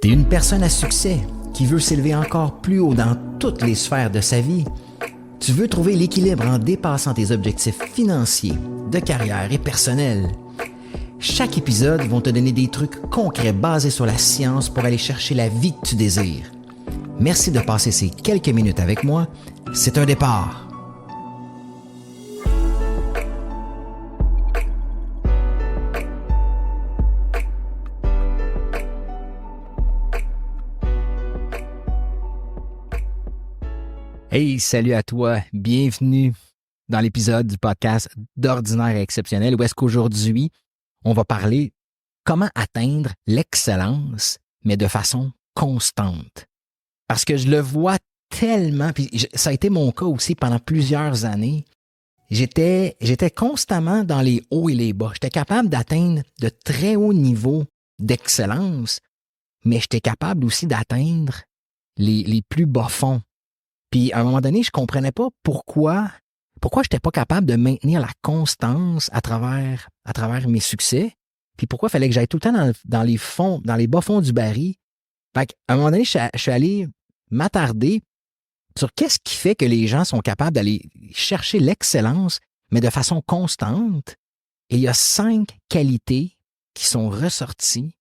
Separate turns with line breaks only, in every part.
T'es une personne à succès qui veut s'élever encore plus haut dans toutes les sphères de sa vie. Tu veux trouver l'équilibre en dépassant tes objectifs financiers, de carrière et personnels. Chaque épisode va te donner des trucs concrets basés sur la science pour aller chercher la vie que tu désires. Merci de passer ces quelques minutes avec moi. C'est un départ. Hey, salut à toi. Bienvenue dans l'épisode du podcast d'Ordinaire et Exceptionnel où est-ce qu'aujourd'hui, on va parler comment atteindre l'excellence, mais de façon constante. Parce que je le vois tellement, puis ça a été mon cas aussi pendant plusieurs années. J'étais constamment dans les hauts et les bas. J'étais capable d'atteindre de très hauts niveaux d'excellence, mais j'étais capable aussi d'atteindre les plus bas fonds. Puis à un moment donné, je comprenais pas pourquoi je n'étais pas capable de maintenir la constance à travers mes succès. Puis pourquoi il fallait que j'aille tout le temps dans les bas fonds du baril. Fait qu'à un moment donné, je suis allé m'attarder sur qu'est-ce qui fait que les gens sont capables d'aller chercher l'excellence, mais de façon constante. Et il y a 5 qualités qui sont ressorties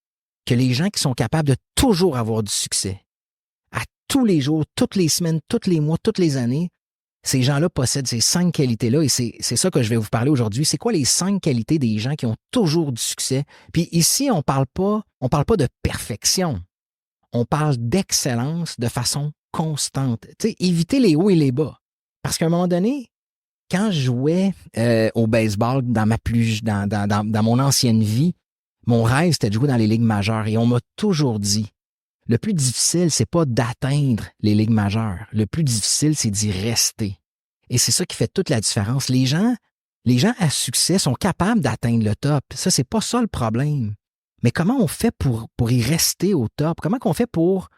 que les gens qui sont capables de toujours avoir du succès. Tous les jours, toutes les semaines, tous les mois, toutes les années, ces gens-là possèdent ces 5 qualités-là et c'est ça que je vais vous parler aujourd'hui. C'est quoi les 5 qualités des gens qui ont toujours du succès? Puis ici, on parle pas de perfection. On parle d'excellence de façon constante. Tu sais, éviter les hauts et les bas. Parce qu'à un moment donné, quand je jouais au baseball dans mon ancienne vie, mon rêve, c'était de jouer dans les ligues majeures et on m'a toujours dit le plus difficile, c'est pas d'atteindre les ligues majeures. Le plus difficile, c'est d'y rester. Et c'est ça qui fait toute la différence. Les gens à succès sont capables d'atteindre le top. Ça, c'est pas ça le problème. Mais comment on fait pour y rester au top? Comment on fait pour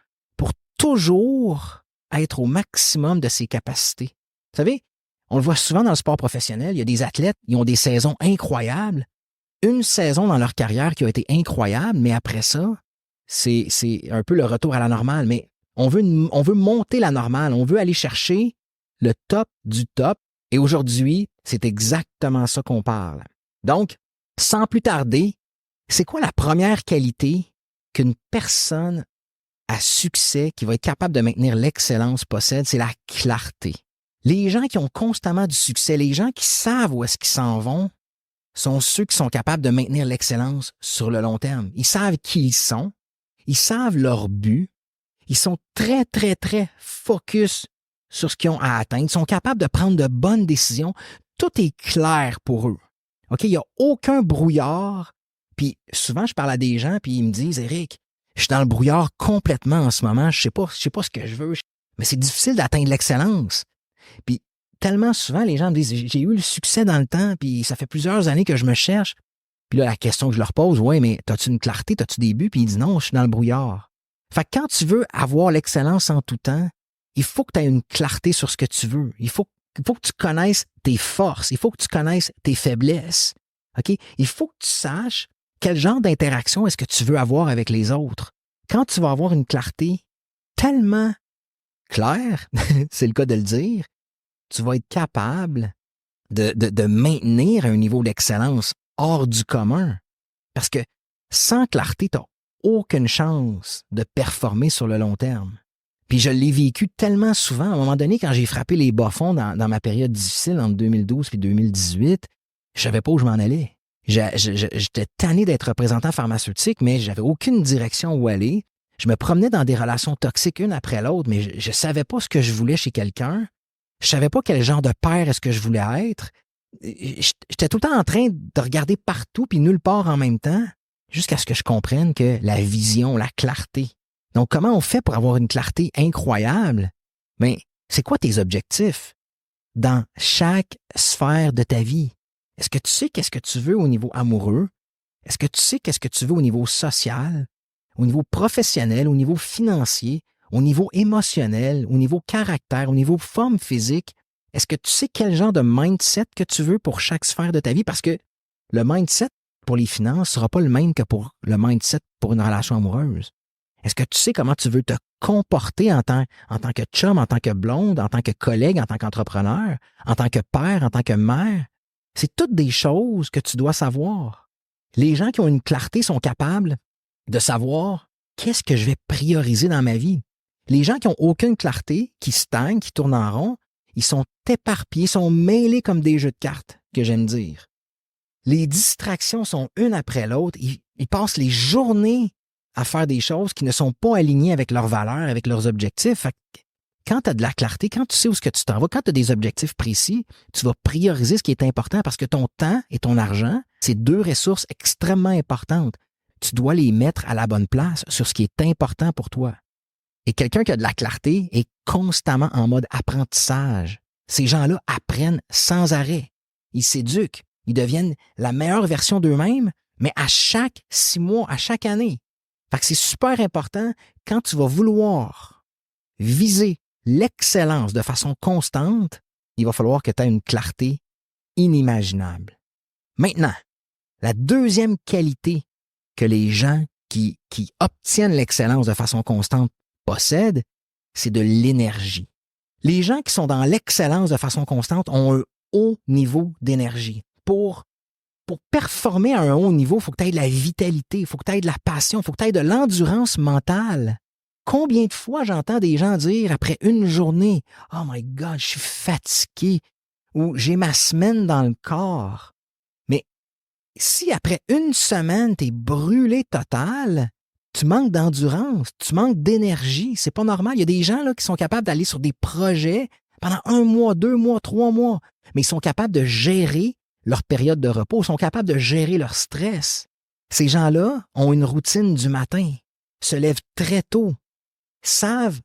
toujours être au maximum de ses capacités? Vous savez, on le voit souvent dans le sport professionnel. Il y a des athlètes, ils ont des saisons incroyables. Une saison dans leur carrière qui a été incroyable, mais après ça, c'est un peu le retour à la normale, mais on veut monter la normale, on veut aller chercher le top du top. Et aujourd'hui, c'est exactement ça qu'on parle. Donc, sans plus tarder, c'est quoi la première qualité qu'une personne à succès qui va être capable de maintenir l'excellence possède? C'est la clarté. Les gens qui ont constamment du succès, les gens qui savent où est-ce qu'ils s'en vont, sont ceux qui sont capables de maintenir l'excellence sur le long terme. Ils savent qui ils sont. Ils savent leur but. Ils sont très, très, très focus sur ce qu'ils ont à atteindre. Ils sont capables de prendre de bonnes décisions. Tout est clair pour eux. OK? Il n'y a aucun brouillard. Puis souvent, je parle à des gens puis ils me disent, Éric, je suis dans le brouillard complètement en ce moment. Je sais pas ce que je veux. Mais c'est difficile d'atteindre l'excellence. Puis tellement souvent, les gens me disent, j'ai eu le succès dans le temps puis ça fait plusieurs années que je me cherche. Puis là, la question que je leur pose, ouais, mais t'as-tu une clarté, t'as-tu des buts? Puis ils disent non, je suis dans le brouillard. Fait que quand tu veux avoir l'excellence en tout temps, il faut que tu aies une clarté sur ce que tu veux. Il faut que tu connaisses tes forces. Il faut que tu connaisses tes faiblesses. OK? Il faut que tu saches quel genre d'interaction est-ce que tu veux avoir avec les autres. Quand tu vas avoir une clarté tellement claire, c'est le cas de le dire, tu vas être capable de maintenir un niveau d'excellence hors du commun. Parce que sans clarté, tu n'as aucune chance de performer sur le long terme. Puis je l'ai vécu tellement souvent. À un moment donné, quand j'ai frappé les bas-fonds dans ma période difficile entre 2012 et 2018, je savais pas où je m'en allais. J'étais tanné d'être représentant pharmaceutique, mais j'avais aucune direction où aller. Je me promenais dans des relations toxiques une après l'autre, mais je savais pas ce que je voulais chez quelqu'un. Je savais pas quel genre de père est-ce que je voulais être. J'étais tout le temps en train de regarder partout puis nulle part en même temps, jusqu'à ce que je comprenne que la vision, la clarté. Donc, comment on fait pour avoir une clarté incroyable? Bien, c'est quoi tes objectifs dans chaque sphère de ta vie? Est-ce que tu sais qu'est-ce que tu veux au niveau amoureux? Est-ce que tu sais qu'est-ce que tu veux au niveau social, au niveau professionnel, au niveau financier, au niveau émotionnel, au niveau caractère, au niveau forme physique? Est-ce que tu sais quel genre de mindset que tu veux pour chaque sphère de ta vie? Parce que le mindset pour les finances ne sera pas le même que pour le mindset pour une relation amoureuse. Est-ce que tu sais comment tu veux te comporter en tant que chum, en tant que blonde, en tant que collègue, en tant qu'entrepreneur, en tant que père, en tant que mère? C'est toutes des choses que tu dois savoir. Les gens qui ont une clarté sont capables de savoir qu'est-ce que je vais prioriser dans ma vie. Les gens qui n'ont aucune clarté, qui stagnent, qui tournent en rond, ils sont éparpillés, sont mêlés comme des jeux de cartes, que j'aime dire. Les distractions sont une après l'autre. Ils passent les journées à faire des choses qui ne sont pas alignées avec leurs valeurs, avec leurs objectifs. Fait que quand tu as de la clarté, quand tu sais où est-ce que tu t'en vas, quand tu as des objectifs précis, tu vas prioriser ce qui est important parce que ton temps et ton argent, c'est deux ressources extrêmement importantes. Tu dois les mettre à la bonne place sur ce qui est important pour toi. Et quelqu'un qui a de la clarté est constamment en mode apprentissage. Ces gens-là apprennent sans arrêt. Ils s'éduquent. Ils deviennent la meilleure version d'eux-mêmes, mais à chaque 6 mois, à chaque année. Fait que c'est super important quand tu vas vouloir viser l'excellence de façon constante, il va falloir que tu aies une clarté inimaginable. Maintenant, la deuxième qualité que les gens qui obtiennent l'excellence de façon constante possèdent, c'est de l'énergie. Les gens qui sont dans l'excellence de façon constante ont un haut niveau d'énergie. Pour performer à un haut niveau, il faut que tu aies de la vitalité, il faut que tu aies de la passion, il faut que tu aies de l'endurance mentale. Combien de fois j'entends des gens dire après une journée « Oh my God, je suis fatigué » ou « J'ai ma semaine dans le corps ». Mais si après une semaine, tu es brûlé total, tu manques d'endurance, tu manques d'énergie, c'est pas normal. Il y a des gens là, qui sont capables d'aller sur des projets pendant 1 mois, 2 mois, 3 mois, mais ils sont capables de gérer leur période de repos, sont capables de gérer leur stress. Ces gens-là ont une routine du matin, se lèvent très tôt, savent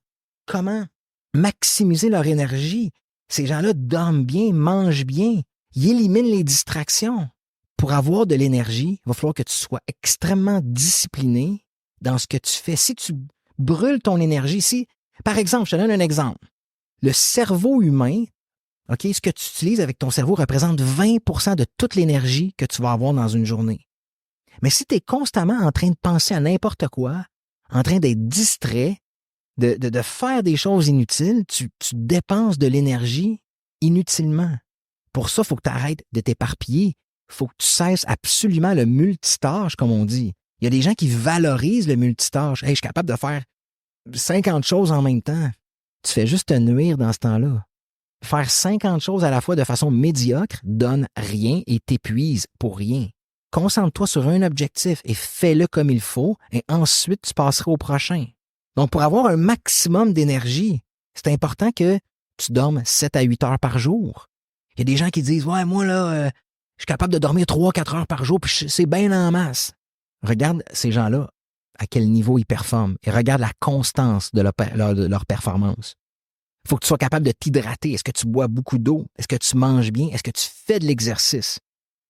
comment maximiser leur énergie. Ces gens-là dorment bien, mangent bien, ils éliminent les distractions. Pour avoir de l'énergie, il va falloir que tu sois extrêmement discipliné dans ce que tu fais. Si tu brûles ton énergie, par exemple, je te donne un exemple. Le cerveau humain, OK, ce que tu utilises avec ton cerveau représente 20% de toute l'énergie que tu vas avoir dans une journée. Mais si tu es constamment en train de penser à n'importe quoi, en train d'être distrait, de faire des choses inutiles, tu dépenses de l'énergie inutilement. Pour ça, il faut que tu arrêtes de t'éparpiller. Il faut que tu cesses absolument le multitâche, comme on dit. Il y a des gens qui valorisent le multitâche. Hey, je suis capable de faire 50 choses en même temps. Tu fais juste te nuire dans ce temps-là. Faire 50 choses à la fois de façon médiocre donne rien et t'épuise pour rien. Concentre-toi sur un objectif et fais-le comme il faut et ensuite tu passeras au prochain. Donc, pour avoir un maximum d'énergie, c'est important que tu dormes 7 à 8 heures par jour. Il y a des gens qui disent « Ouais, moi, là, je suis capable de dormir 3-4 heures par jour, puis c'est bien en masse. » Regarde ces gens-là, à quel niveau ils performent, et regarde la constance de leur performance. Il faut que tu sois capable de t'hydrater. Est-ce que tu bois beaucoup d'eau? Est-ce que tu manges bien? Est-ce que tu fais de l'exercice?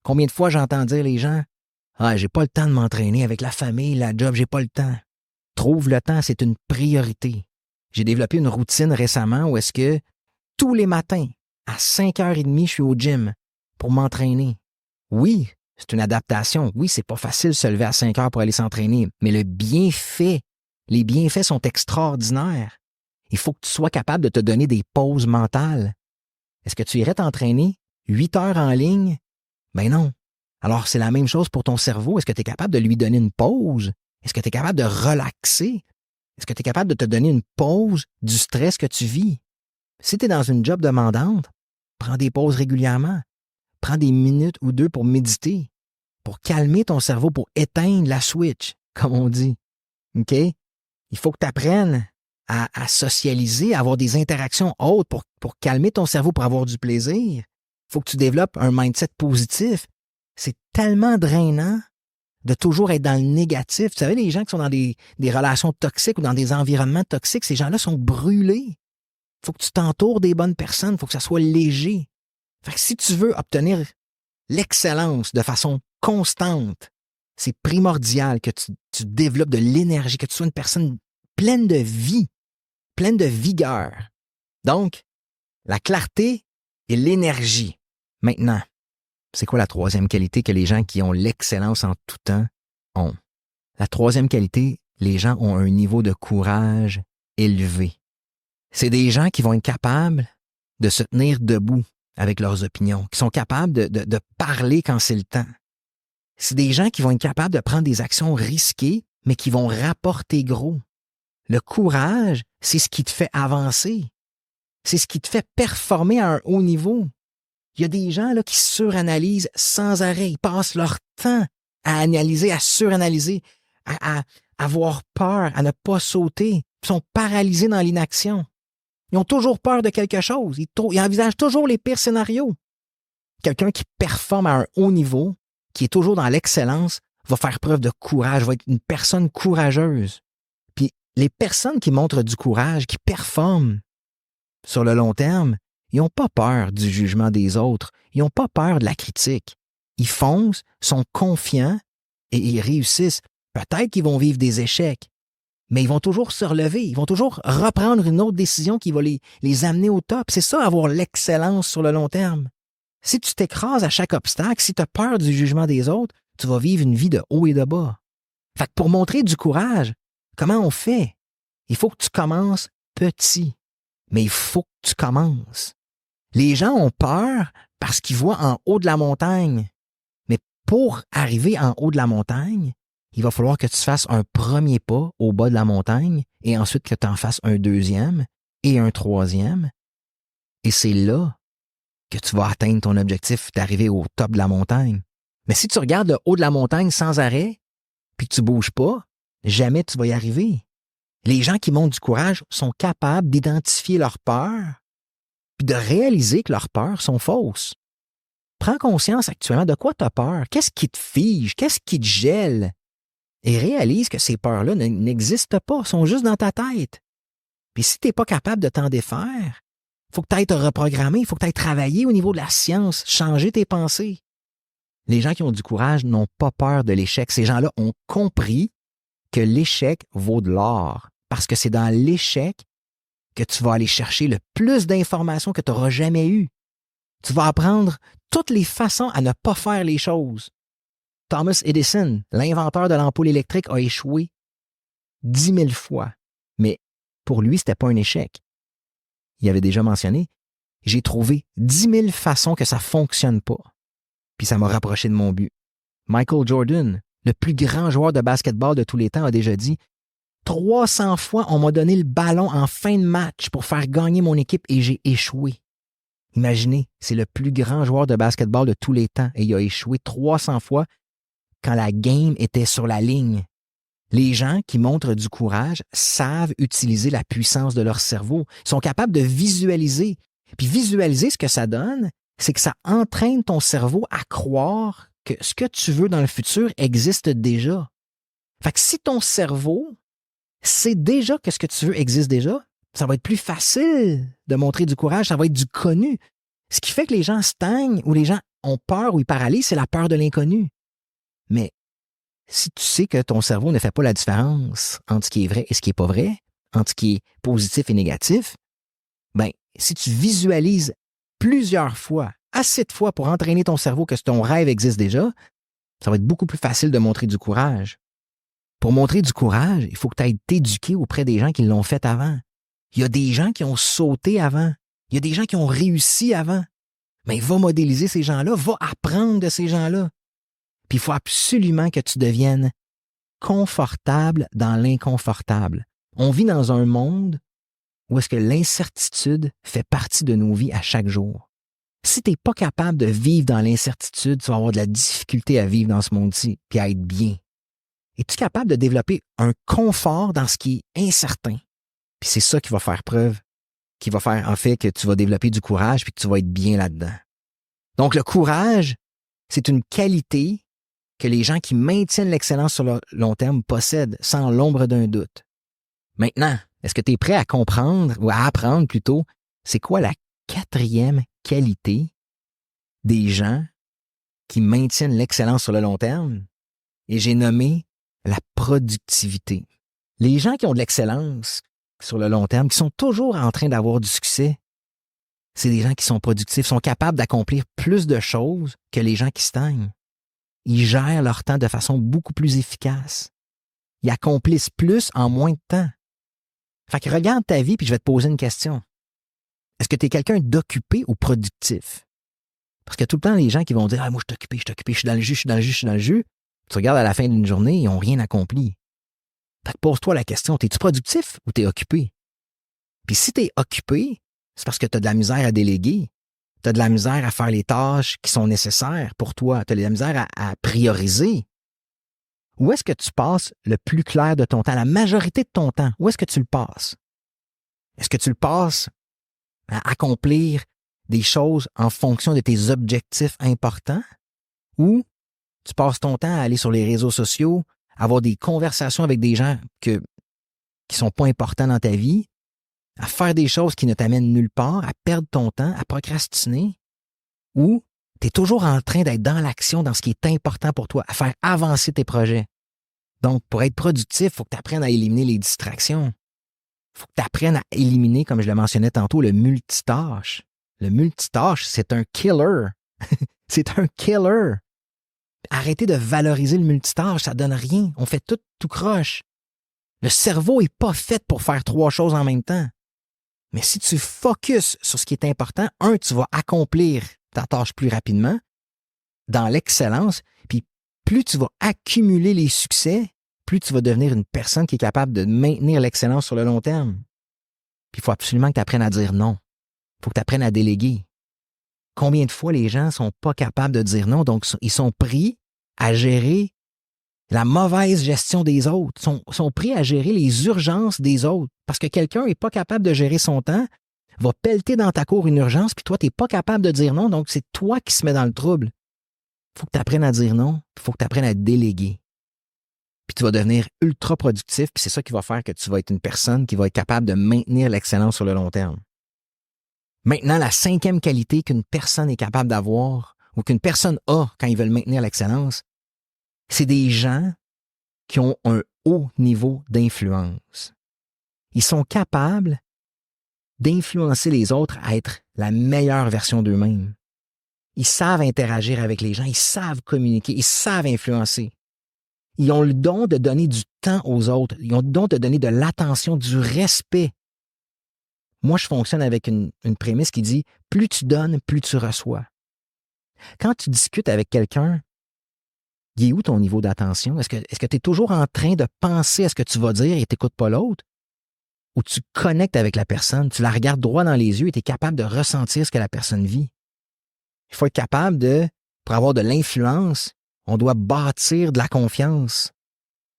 Combien de fois j'entends dire les gens « Ah, j'ai pas le temps de m'entraîner avec la famille, la job, j'ai pas le temps. » Trouve le temps, c'est une priorité. J'ai développé une routine récemment où est-ce que tous les matins, à 5h30, je suis au gym pour m'entraîner. Oui, c'est une adaptation. Oui, c'est pas facile de se lever à 5 heures pour aller s'entraîner, mais les bienfaits sont extraordinaires. Il faut que tu sois capable de te donner des pauses mentales. Est-ce que tu irais t'entraîner 8 heures en ligne? Ben non. Alors, c'est la même chose pour ton cerveau. Est-ce que tu es capable de lui donner une pause? Est-ce que tu es capable de relaxer? Est-ce que tu es capable de te donner une pause du stress que tu vis? Si tu es dans une job demandante, prends des pauses régulièrement. Prends des minutes ou 2 pour méditer, pour calmer ton cerveau, pour éteindre la switch, comme on dit. OK? Il faut que tu apprennes à socialiser, à avoir des interactions hautes pour calmer ton cerveau, pour avoir du plaisir. Il faut que tu développes un mindset positif. C'est tellement drainant de toujours être dans le négatif. Tu savez, les gens qui sont dans des relations toxiques ou dans des environnements toxiques, ces gens-là sont brûlés. Il faut que tu t'entoures des bonnes personnes, il faut que ça soit léger. Fait que si tu veux obtenir l'excellence de façon constante, c'est primordial que tu développes de l'énergie, que tu sois une personne pleine de vie, pleine de vigueur. Donc, la clarté et l'énergie. Maintenant, c'est quoi la troisième qualité que les gens qui ont l'excellence en tout temps ont? La troisième qualité, les gens ont un niveau de courage élevé. C'est des gens qui vont être capables de se tenir debout avec leurs opinions, qui sont capables de parler quand c'est le temps. C'est des gens qui vont être capables de prendre des actions risquées, mais qui vont rapporter gros. Le courage, c'est ce qui te fait avancer. C'est ce qui te fait performer à un haut niveau. Il y a des gens là, qui suranalysent sans arrêt. Ils passent leur temps à analyser, à suranalyser, à avoir peur, à ne pas sauter. Ils sont paralysés dans l'inaction. Ils ont toujours peur de quelque chose. Ils envisagent toujours les pires scénarios. Quelqu'un qui performe à un haut niveau, qui est toujours dans l'excellence, va faire preuve de courage, va être une personne courageuse. Puis les personnes qui montrent du courage, qui performent sur le long terme, ils n'ont pas peur du jugement des autres. Ils n'ont pas peur de la critique. Ils foncent, sont confiants et ils réussissent. Peut-être qu'ils vont vivre des échecs, mais ils vont toujours se relever. Ils vont toujours reprendre une autre décision qui va les amener au top. C'est ça, avoir l'excellence sur le long terme. Si tu t'écrases à chaque obstacle, si tu as peur du jugement des autres, tu vas vivre une vie de haut et de bas. Fait que pour montrer du courage, comment on fait? Il faut que tu commences petit, mais il faut que tu commences. Les gens ont peur parce qu'ils voient en haut de la montagne. Mais pour arriver en haut de la montagne, il va falloir que tu fasses un premier pas au bas de la montagne et ensuite que tu en fasses un deuxième et un troisième. Et c'est là que tu vas atteindre ton objectif d'arriver au top de la montagne. Mais si tu regardes le haut de la montagne sans arrêt, puis que tu ne bouges pas, jamais tu vas y arriver. Les gens qui montrent du courage sont capables d'identifier leurs peurs puis de réaliser que leurs peurs sont fausses. Prends conscience actuellement de quoi tu as peur, qu'est-ce qui te fige, qu'est-ce qui te gèle, et réalise que ces peurs-là n'existent pas, sont juste dans ta tête. Puis si tu n'es pas capable de t'en défaire, il faut que tu ailles te reprogrammer, il faut que tu ailles travailler au niveau de la science, changer tes pensées. Les gens qui ont du courage n'ont pas peur de l'échec. Ces gens-là ont compris que l'échec vaut de l'or, parce que c'est dans l'échec que tu vas aller chercher le plus d'informations que tu n'auras jamais eues. Tu vas apprendre toutes les façons à ne pas faire les choses. Thomas Edison, l'inventeur de l'ampoule électrique, a échoué 10 000 fois. Mais pour lui, ce n'était pas un échec. Il avait déjà mentionné, j'ai trouvé 10 000 façons que ça ne fonctionne pas. Puis ça m'a rapproché de mon but. Michael Jordan, le plus grand joueur de basketball de tous les temps, a déjà dit 300 fois, on m'a donné le ballon en fin de match pour faire gagner mon équipe et j'ai échoué. Imaginez, c'est le plus grand joueur de basketball de tous les temps et il a échoué 300 fois quand la game était sur la ligne. Les gens qui montrent du courage savent utiliser la puissance de leur cerveau. Ils sont capables de visualiser. Puis visualiser, ce que ça donne, c'est que ça entraîne ton cerveau à croire que ce que tu veux dans le futur existe déjà. Fait que si ton cerveau sait déjà que ce que tu veux existe déjà, ça va être plus facile de montrer du courage, ça va être du connu. Ce qui fait que les gens stagnent ou les gens ont peur ou ils paralysent, c'est la peur de l'inconnu. Mais si tu sais que ton cerveau ne fait pas la différence entre ce qui est vrai et ce qui n'est pas vrai, entre ce qui est positif et négatif, ben, si tu visualises plusieurs fois, assez de fois pour entraîner ton cerveau que ton rêve existe déjà, ça va être beaucoup plus facile de montrer du courage. Pour montrer du courage, il faut que tu ailles t'éduquer auprès des gens qui l'ont fait avant. Il y a des gens qui ont sauté avant. Il y a des gens qui ont réussi avant. Mais va modéliser ces gens-là, va apprendre de ces gens-là. Puis il faut absolument que tu deviennes confortable dans l'inconfortable. On vit dans un monde où est-ce que l'incertitude fait partie de nos vies à chaque jour. Si tu n'es pas capable de vivre dans l'incertitude, tu vas avoir de la difficulté à vivre dans ce monde-ci puis à être bien. Es-tu capable de développer un confort dans ce qui est incertain? Puis c'est ça qui va faire preuve, qui va faire en fait que tu vas développer du courage puis que tu vas être bien là-dedans. Donc le courage, c'est une qualité que les gens qui maintiennent l'excellence sur le long terme possèdent sans l'ombre d'un doute. Maintenant, est-ce que tu es prêt à comprendre ou à apprendre plutôt c'est quoi la 4e qualité des gens qui maintiennent l'excellence sur le long terme? Et j'ai nommé la productivité. Les gens qui ont de l'excellence sur le long terme, qui sont toujours en train d'avoir du succès, c'est des gens qui sont productifs, sont capables d'accomplir plus de choses que les gens qui stagnent. Ils gèrent leur temps de façon beaucoup plus efficace. Ils accomplissent plus en moins de temps. Fait que regarde ta vie puis je vais te poser une question. Est-ce que tu es quelqu'un d'occupé ou productif? Parce que tout le temps, les gens qui vont dire « Ah, moi, je suis occupé, je suis dans le jus. » Tu regardes à la fin d'une journée, ils n'ont rien accompli. Fait que pose-toi la question, es-tu productif ou t'es occupé? Puis si t'es occupé, c'est parce que tu as de la misère à déléguer. Tu as de la misère à faire les tâches qui sont nécessaires pour toi. Tu as de la misère à prioriser. Où est-ce que tu passes le plus clair de ton temps, la majorité de ton temps? Où est-ce que tu le passes? Est-ce que tu le passes à accomplir des choses en fonction de tes objectifs importants? Ou tu passes ton temps à aller sur les réseaux sociaux, avoir des conversations avec des gens qui sont pas importants dans ta vie, à faire des choses qui ne t'amènent nulle part, à perdre ton temps, à procrastiner, ou tu es toujours en train d'être dans l'action, dans ce qui est important pour toi, à faire avancer tes projets. Donc, pour être productif, il faut que tu apprennes à éliminer les distractions. Il faut que tu apprennes à éliminer, comme je le mentionnais tantôt, le multitâche. Le multitâche, c'est un killer. C'est un killer. Arrêtez de valoriser le multitâche, ça donne rien. On fait tout croche. Le cerveau n'est pas fait pour faire 3 choses en même temps. Mais si tu focuses sur ce qui est important, tu vas accomplir ta tâche plus rapidement, dans l'excellence, puis plus tu vas accumuler les succès, plus tu vas devenir une personne qui est capable de maintenir l'excellence sur le long terme. Puis il faut absolument que tu apprennes à dire non. Il faut que tu apprennes à déléguer. Combien de fois les gens ne sont pas capables de dire non, donc ils sont pris à gérer la mauvaise gestion des autres, sont pris à gérer les urgences des autres. Parce que quelqu'un n'est pas capable de gérer son temps, va pelleter dans ta cour une urgence, puis toi, tu n'es pas capable de dire non, donc c'est toi qui se mets dans le trouble. Il faut que tu apprennes à dire non, il faut que tu apprennes à déléguer. Puis tu vas devenir ultra productif, puis c'est ça qui va faire que tu vas être une personne qui va être capable de maintenir l'excellence sur le long terme. Maintenant, la 5e qualité qu'une personne est capable d'avoir, ou qu'une personne a quand ils veulent maintenir l'excellence, c'est des gens qui ont un haut niveau d'influence. Ils sont capables d'influencer les autres à être la meilleure version d'eux-mêmes. Ils savent interagir avec les gens, ils savent communiquer, ils savent influencer. Ils ont le don de donner du temps aux autres, ils ont le don de donner de l'attention, du respect. Moi, je fonctionne avec une prémisse qui dit « plus tu donnes, plus tu reçois ». Quand tu discutes avec quelqu'un, il est où ton niveau d'attention? Est-ce que tu es toujours en train de penser à ce que tu vas dire et tu n'écoutes pas l'autre? Ou tu connectes avec la personne, tu la regardes droit dans les yeux et tu es capable de ressentir ce que la personne vit? Il faut être capable pour avoir de l'influence, on doit bâtir de la confiance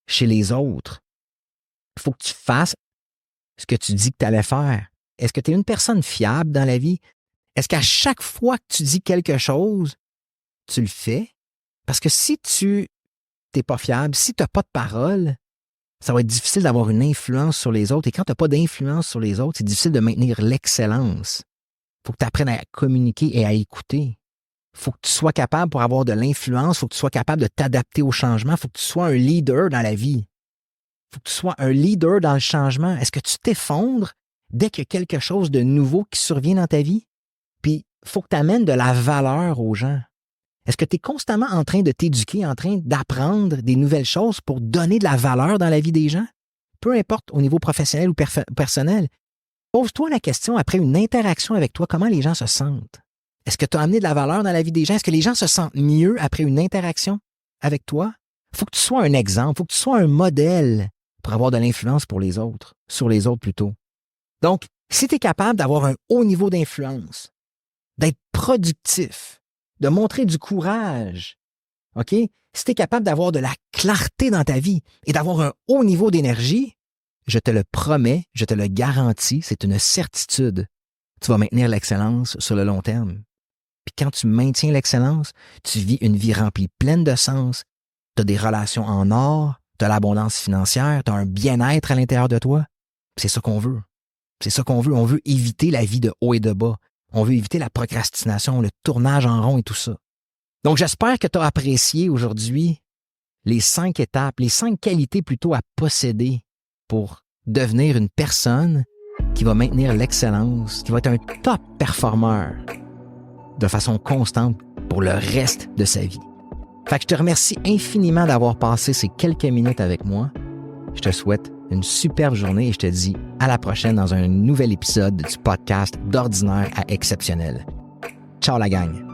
chez les autres. Il faut que tu fasses ce que tu dis que tu allais faire. Est-ce que tu es une personne fiable dans la vie? Est-ce qu'à chaque fois que tu dis quelque chose, tu le fais? Parce que si tu n'es pas fiable, si tu n'as pas de parole, ça va être difficile d'avoir une influence sur les autres. Et quand tu n'as pas d'influence sur les autres, c'est difficile de maintenir l'excellence. Il faut que tu apprennes à communiquer et à écouter. Il faut que tu sois capable, pour avoir de l'influence, il faut que tu sois capable de t'adapter au changement. Il faut que tu sois un leader dans la vie. Il faut que tu sois un leader dans le changement. Est-ce que tu t'effondres dès qu'il y a quelque chose de nouveau qui survient dans ta vie? Puis, il faut que tu amènes de la valeur aux gens. Est-ce que tu es constamment en train de t'éduquer, en train d'apprendre des nouvelles choses pour donner de la valeur dans la vie des gens? Peu importe au niveau professionnel ou personnel. Pose-toi la question après une interaction avec toi, comment les gens se sentent? Est-ce que tu as amené de la valeur dans la vie des gens? Est-ce que les gens se sentent mieux après une interaction avec toi? Il faut que tu sois un exemple, il faut que tu sois un modèle pour avoir de l'influence pour les autres, sur les autres plutôt. Donc, si tu es capable d'avoir un haut niveau d'influence, d'être productif, de montrer du courage, OK? Si tu es capable d'avoir de la clarté dans ta vie et d'avoir un haut niveau d'énergie, je te le promets, je te le garantis, c'est une certitude. Tu vas maintenir l'excellence sur le long terme. Puis quand tu maintiens l'excellence, tu vis une vie remplie pleine de sens, tu as des relations en or, tu as l'abondance financière, tu as un bien-être à l'intérieur de toi. C'est ça qu'on veut. C'est ça qu'on veut. On veut éviter la vie de haut et de bas. On veut éviter la procrastination, le tournage en rond et tout ça. Donc, j'espère que tu as apprécié aujourd'hui les 5 étapes, les 5 qualités plutôt à posséder pour devenir une personne qui va maintenir l'excellence, qui va être un top performeur de façon constante pour le reste de sa vie. Fait que je te remercie infiniment d'avoir passé ces quelques minutes avec moi. Je te souhaite une superbe journée et je te dis à la prochaine dans un nouvel épisode du podcast d'Ordinaire à Exceptionnel. Ciao la gang!